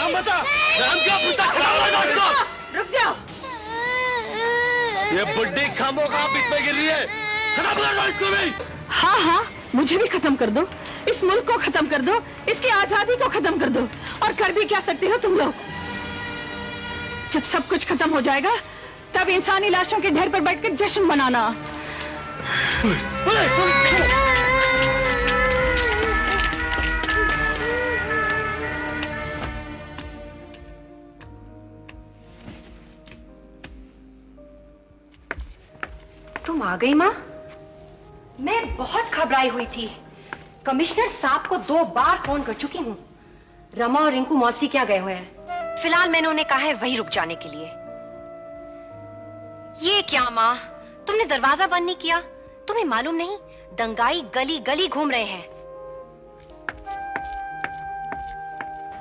नाम बता। नाम क्या पूछता? रुक जाओ। ये बुड्ढी खामोखा बीच में गिर रही है। खत्म कर दो इसको भी। हाँ हाँ, मुझे भी खत्म कर दो। इस मुल्क को खत्म कर दो, इसकी आजादी को खत्म कर दो। और कर भी क्या सकते हो तुम लोग? जब सब कुछ खत्म हो जाएगा तब इंसानी लाशों के ढेर पर बैठकर जश्न मनाना। तुम आ गई माँ? मैं बहुत घबराई हुई थी। कमिश्नर साहब को 2 बार फोन कर चुकी हूँ। रमा और रिंकू मौसी क्या गए हुए हैं। फिलहाल मैंने उन्हें कहा है वहीं रुक जाने के लिए। ये क्या माँ, तुमने दरवाजा बंद नहीं किया? तुम्हें मालूम नहीं दंगाई गली गली घूम रहे हैं।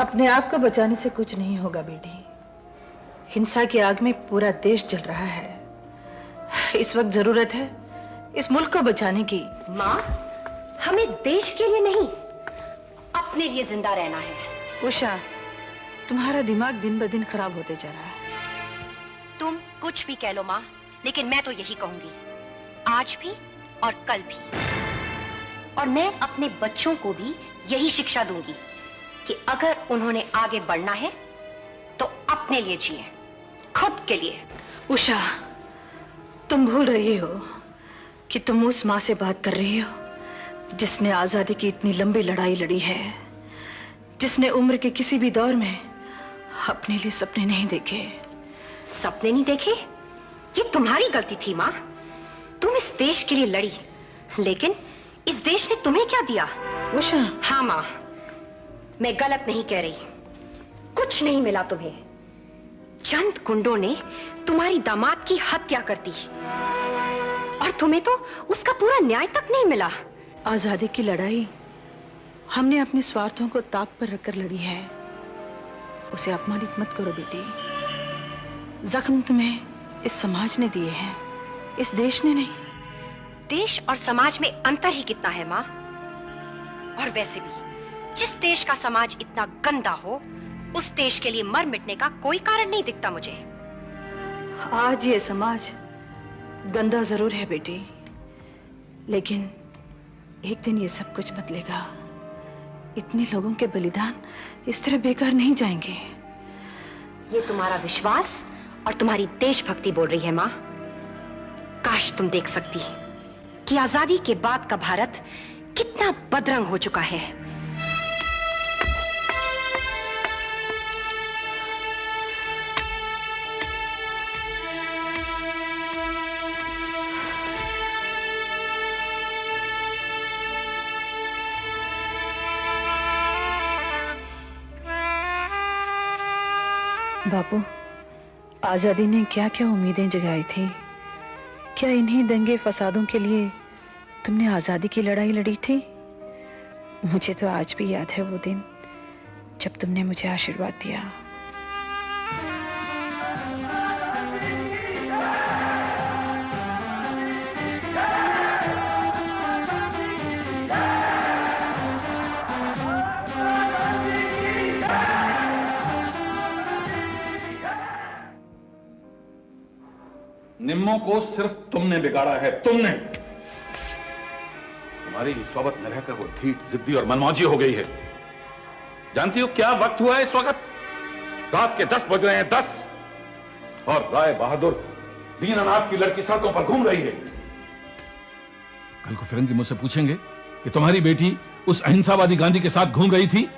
अपने आप को बचाने से कुछ नहीं होगा बेटी। हिंसा की आग में पूरा देश जल रहा है। इस वक्त जरूरत है इस मुल्क को बचाने की। माँ, हमें देश के लिए नहीं अपने लिए जिंदा रहना है। उषा, तुम्हारा दिमाग दिन ब दिन खराब होते जा रहा है। तुम कुछ भी कह लो माँ, लेकिन मैं तो यही कहूंगी, आज भी और कल भी। और मैं अपने बच्चों को भी यही शिक्षा दूंगी कि अगर उन्होंने आगे बढ़ना है तो अपने लिए जिए, खुद के लिए। उषा, तुम भूल रही हो कि तुम उस माँ से बात कर रही हो जिसने आजादी की इतनी लंबी लड़ाई लड़ी है, जिसने उम्र के किसी भी दौर में अपने लिए सपने नहीं देखे। सपने नहीं देखे? ये तुम्हारी गलती थी माँ। तुम इस देश के लिए लड़ी, लेकिन इस देश ने तुम्हें क्या दिया? उषा। हाँ माँ, मैं गलत नहीं कह रही। कुछ नहीं मिला तुम्हें। चंद गुंडों ने तुम्हारी दामाद की हत्या कर दी और तुम्हें तो उसका पूरा न्याय तक नहीं मिला। आजादी की लड़ाई हमने अपने स्वार्थों को ताक पर रखकर लड़ी है। उसे अपमानित मत करो बेटी। जख्म तुम्हें इस समाज ने दिए हैं, इस देश ने नहीं। देश और समाज में अंतर ही कितना है माँ। और वैसे भी जिस देश का समाज इतना गंदा हो, उस देश के लिए मर मिटने का कोई कारण नहीं दिखता मुझे। आज ये समाज गंदा जरूर है बेटी, लेकिन एक दिन ये सब कुछ बदलेगा। इतने लोगों के बलिदान इस तरह बेकार नहीं जाएंगे। ये तुम्हारा विश्वास और तुम्हारी देशभक्ति बोल रही है माँ। काश तुम देख सकती कि आजादी के बाद का भारत कितना बदरंग हो चुका है। बापू, आजादी ने क्या क्या उम्मीदें जगाई थी। क्या इन्हीं दंगे फसादों के लिए तुमने आजादी की लड़ाई लड़ी थी? मुझे तो आज भी याद है वो दिन जब तुमने मुझे आशीर्वाद दिया। निम्मों को सिर्फ तुमने बिगाड़ा है, तुमने। तुम्हारी सोबत में रहकर वो ढीठ, जिद्दी और मनमौजी हो गई है। जानती हो क्या वक्त हुआ है इस वक्त? रात के 10 बज रहे हैं, 10। और राय बहादुर दीनानाथ की लड़की सड़कों पर घूम रही है। कल को फिरंगी मुझसे पूछेंगे कि तुम्हारी बेटी उस अहिंसावादी गांधी के साथ घूम रही थी,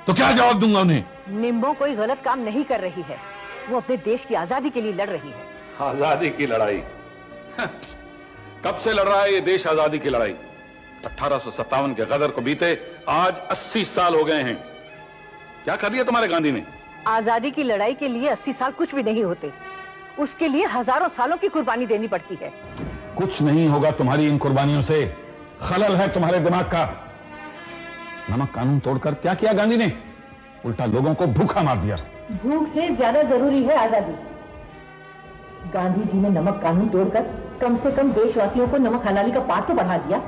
तो क्या जवाब दूंगा उन्हें? निम्बो कोई गलत काम नहीं कर रही है, वो अपने देश की आजादी के लिए लड़ रही है। आजादी की लड़ाई? कब से लड़ रहा है ये देश आजादी की लड़ाई? 1857 के गदर को बीते आज 80 साल हो गए हैं। क्या कर लिया तुम्हारे गांधी ने? आजादी की लड़ाई के लिए 80 साल कुछ भी नहीं होते, उसके लिए हजारों सालों की कुर्बानी देनी पड़ती है। कुछ नहीं होगा तुम्हारी इन कुर्बानियों से। खलल है तुम्हारे दिमाग का। नमक कानून तोड़कर क्या किया गांधी ने? उल्टा लोगों को भूखा मार दिया। भूख से ज्यादा जरूरी है आजादी। गांधी जी ने नमक कानून तोड़कर कम से कम देशवासियों को नमक हलाली का पाठ तो बढ़ा दिया।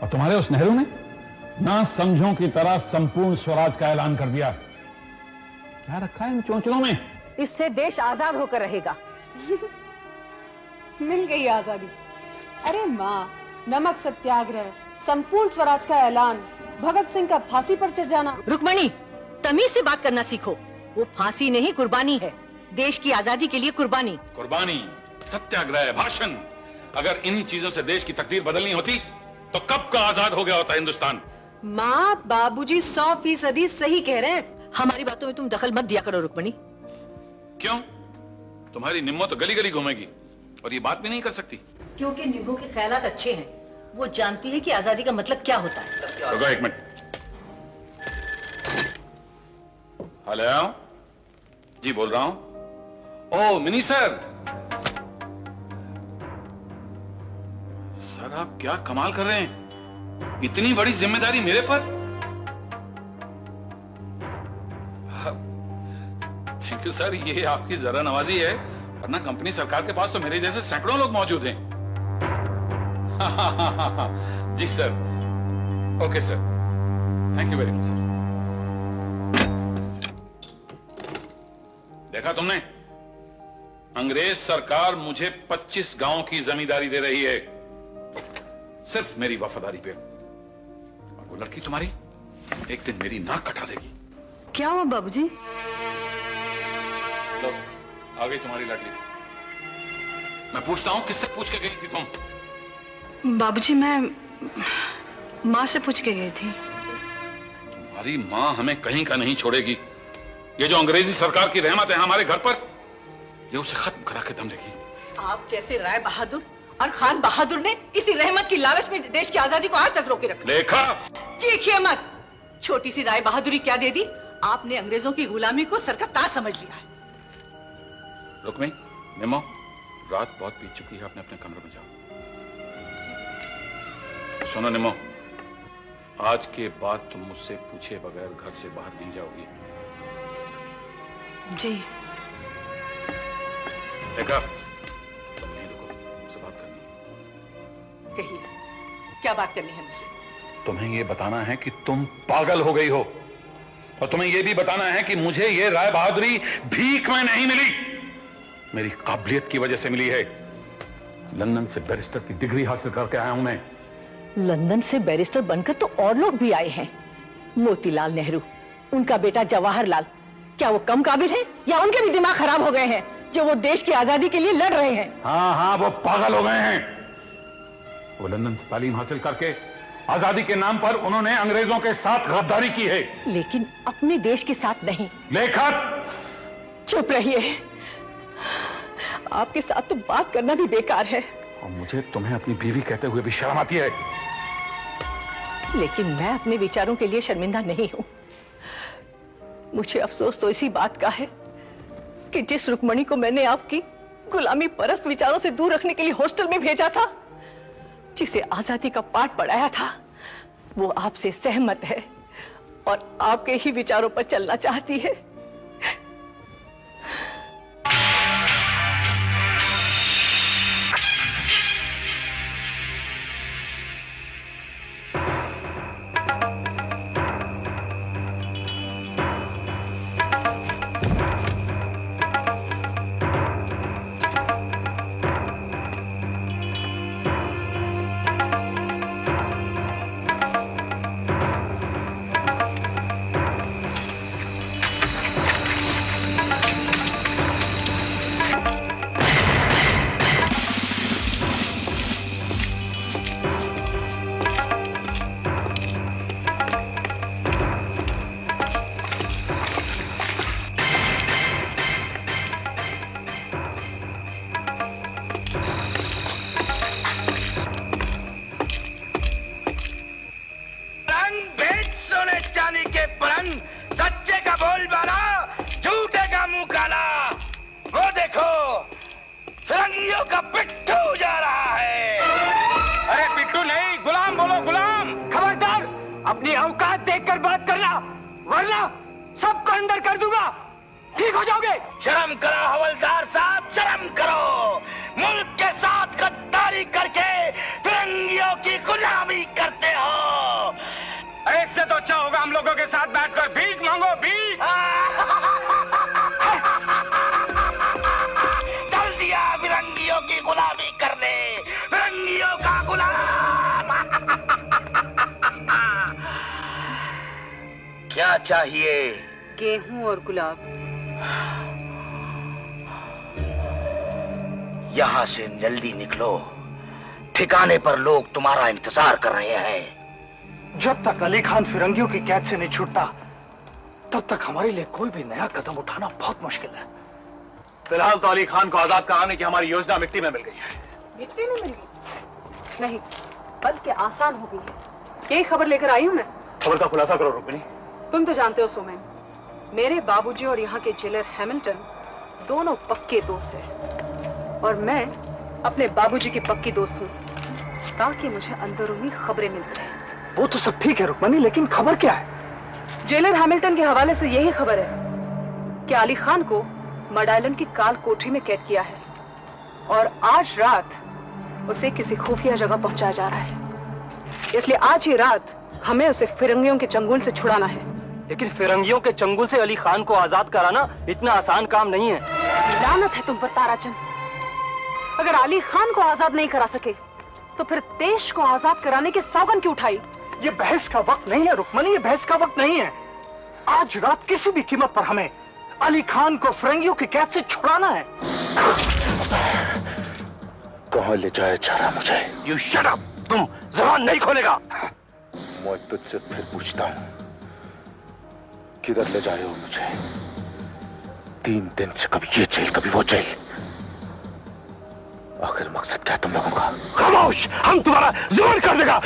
और तुम्हारे उस नेहरू ने ना समझों की तरह संपूर्ण स्वराज का ऐलान कर दिया। क्या रखा है इन चोंचलों में? इससे देश आजाद होकर रहेगा। मिल गई आजादी। अरे माँ, नमक सत्याग्रह, संपूर्ण स्वराज का ऐलान, भगत सिंह का फांसी पर चढ़ जाना। रुक्मणी, तमीज से बात करना सीखो। वो फांसी नहीं, कुर्बानी है। देश की आजादी के लिए कुर्बानी। कुर्बानी, सत्याग्रह, भाषण, अगर इन्हीं चीजों से देश की तकदीर बदलनी होती तो कब का आजाद हो गया होता हिंदुस्तान। माँ, बाबूजी 100% सही कह रहे हैं। हमारी बातों में तुम दखल मत दिया करो रुक्मणी। क्यों? तुम्हारी निम्मो तो गली गली घूमेगी और ये बात भी नहीं कर सकती। क्योंकि निम्बू के ख्यालात अच्छे हैं। वो जानती है कि आजादी का मतलब क्या होता है। रुको एक मिनट। हेलो जी, बोल रहा हूं। ओ मिनी सर, सर आप क्या कमाल कर रहे हैं, इतनी बड़ी जिम्मेदारी मेरे पर। थैंक यू सर, ये आपकी जरा नवाजी है, वरना कंपनी सरकार के पास तो मेरे जैसे सैकड़ों लोग मौजूद हैं। जी sir, okay sir, thank you very much sir. देखा तुमने, अंग्रेज सरकार मुझे 25 गांव की जमींदारी दे रही है सिर्फ मेरी वफादारी पे। और वो लड़की तुम्हारी एक दिन मेरी नाक कटा देगी। क्या हुआ बाबूजी? लो, आ गई तुम्हारी लाडली। मैं पूछता हूं, किससे पूछ के गई थी तुम? बाबूजी, मैं माँ से पूछ के गई थी। तुम्हारी माँ हमें कहीं का नहीं छोड़ेगी। ये जो अंग्रेजी सरकार की रहमत है हमारे घर पर, ये उसे खत्म करा के दम लेगी। आप जैसे राय बहादुर और खान बहादुर ने इसी रहमत की लालच में देश की आजादी को आज तक रोके रखा। देखा? चीखिए मत। छोटी सी राय बहादुरी क्या दे दी? आपने अंग्रेजों की गुलामी को सर का ताज समझ लिया है। रुक्मी, निमो, रात बहुत बीत चुकी है, अपने अपने कमरे में जाओ। सुनो निमो, आज के बाद तुम मुझसे पूछे बगैर घर से बाहर नहीं जाओगी। जी। देखा? तुम नहीं रुको, मुझसे बात करनी है। कहिए, क्या बात करनी है मुझसे? तुम्हें यह बताना है कि तुम पागल हो गई हो, और तुम्हें यह भी बताना है कि मुझे यह राय बहादुरी भीख में नहीं मिली, मेरी काबिलियत की वजह से मिली है। लंदन से बैरिस्टर की डिग्री हासिल करके आया हूं मैं। लंदन से बैरिस्टर बनकर तो और लोग भी आए हैं। मोतीलाल नेहरू, उनका बेटा जवाहरलाल, क्या वो कम काबिल हैं या उनके भी दिमाग खराब हो गए हैं जो वो देश की आजादी के लिए लड़ रहे हैं? हाँ हाँ, वो पागल हो गए हैं। वो लंदन से तालीम हासिल करके आजादी के नाम पर उन्होंने अंग्रेजों के साथ गद्दारी की है, लेकिन अपने देश के साथ नहीं। लेखक, चुप रहिए। आपके साथ तो बात करना भी बेकार है। और मुझे तुम्हें अपनी बीवी कहते हुए भी शर्म आती है। लेकिन मैं अपने विचारों के लिए शर्मिंदा नहीं हूं। मुझे अफसोस तो इसी बात का है कि जिस रुक्मणी को मैंने आपकी गुलामी परस्त विचारों से दूर रखने के लिए हॉस्टल में भेजा था, जिसे आजादी का पाठ पढ़ाया था, वो आपसे सहमत है और आपके ही विचारों पर चलना चाहती है। अपनी औकात देखकर बात करना, वरना सबको अंदर कर दूंगा। ठीक हो जाओगे? शर्म करो हवलदार साहब, शर्म करो। मुल्क के साथ गद्दारी करके फिरंगियों की गुलामी करते हो। ऐसे तो अच्छा होगा हम लोगों के साथ बैठकर भीख मांगो, भीख। क्या चाहिए? गेहूं और गुलाब। यहाँ से जल्दी निकलो, ठिकाने पर लोग तुम्हारा इंतजार कर रहे हैं। जब तक अली खान फिरंगियों की कैद से नहीं छूटता, तब तक हमारे लिए कोई भी नया कदम उठाना बहुत मुश्किल है। फिलहाल तो अली खान को आजाद कराने की हमारी योजना मिट्टी में मिल गई है। मिट्टी में मिल गई? नहीं, बल्कि आसान हो गई है। यही खबर लेकर आई हूं मैं। खबर का खुलासा करो रुक्मिणी। तुम तो जानते हो सोमेन, मेरे बाबूजी और यहाँ के जेलर हैमिल्टन दोनों पक्के दोस्त हैं और मैं अपने बाबूजी की पक्की दोस्त हूँ, ताकि मुझे अंदरूनी खबरें मिलती रहे। वो तो सब ठीक है रुक्मणी, लेकिन खबर क्या है? जेलर हैमिल्टन के हवाले से यही खबर है कि अली खान को मड आइलैंड की काल कोठरी में कैद किया है और आज रात उसे किसी खुफिया जगह पहुंचाया जा रहा है। इसलिए आज ही रात हमें उसे फिरंगियों के चंगुल से छुड़ाना है। लेकिन फिरंगियों के चंगुल से अली खान को आजाद कराना इतना आसान काम नहीं है। लानत है तुम पर ताराचंद। अगर अली खान को आजाद नहीं करा सके तो फिर देश को आजाद कराने की सौगंध क्यों उठाई? ये बहस का वक्त नहीं है रुक्मणी, ये बहस का वक्त नहीं है। आज रात किसी भी कीमत पर हमें अली खान को फिरंगियों की कैद से छुड़ाना है। कहाँ ले जाए जा रहा मुझे? You shut up! तुम जबान नहीं खोलेगा। मैं तुझसे फिर पूछता हूँ, किधर ले जाए हो मुझे? 3 दिन से कभी ये जेल कभी वो जेल। आखिर मकसद क्या है तुम लोगों का? खामोश! हम तुम्हारा जुबान कर देगा।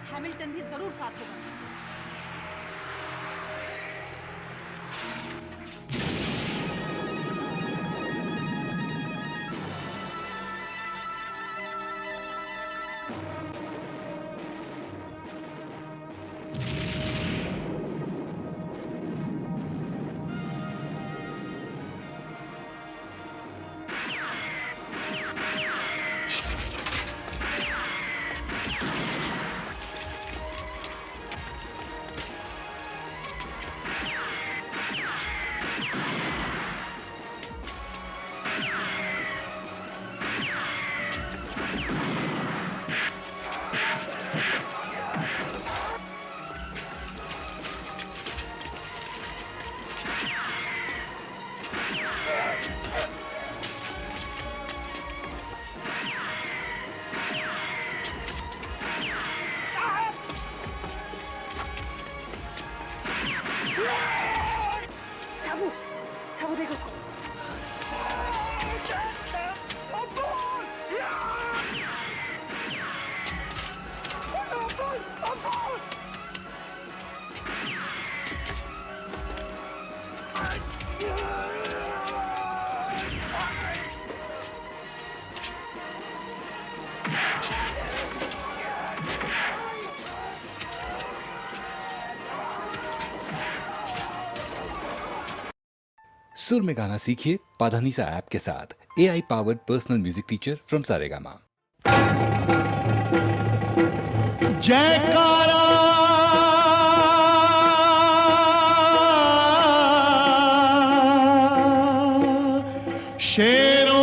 हैमिल्टन भी जरूर साथ होगा। साबू देखो उसको। सुर में गाना सीखिए पाधानीसा ऐप के साथ। AI powered personal music teacher from Saregama. जयकारा शेर